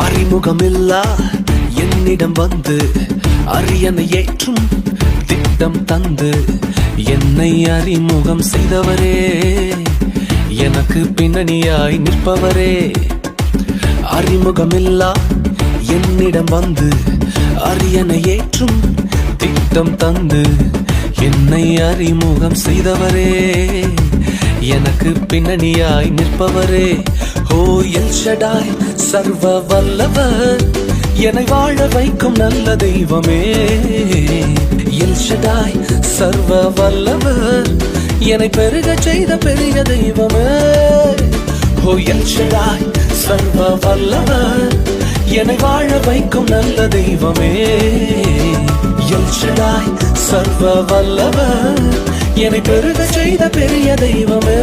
அறிமுகமில்லா என்னிடம் வந்து அரியணை ஏற்றும் திட்டம் தந்து என்னை அறிமுகம் செய்தவரே, எனக்கு பின்னணியாய் நிற்பவரே. அறிமுகமில்லா என்னிடம் வந்து அரியணை ஏற்றும் திட்டம் தந்து என்னை அறிமுகம் செய்தவரே, எனக்கு பின்னணியாய் நிற்பவரே. ஓ எல் ஷடாய் சர்வ வல்லவர், என்னை வாழ வைக்கும் நல்ல தெய்வமே. எல் ஷடாய் சர்வ வல்லவர், என்னை பெருக செய்த பெரிய தெய்வமே. ஓ எல் ஷடாய் சர்வ வல்லவர், என்னை வாழ வைக்கும் நல்ல தெய்வமே. எல் ஷடாய் சர்வ வல்லவர், என்னை பெருக செய்த பெரிய தெய்வமே.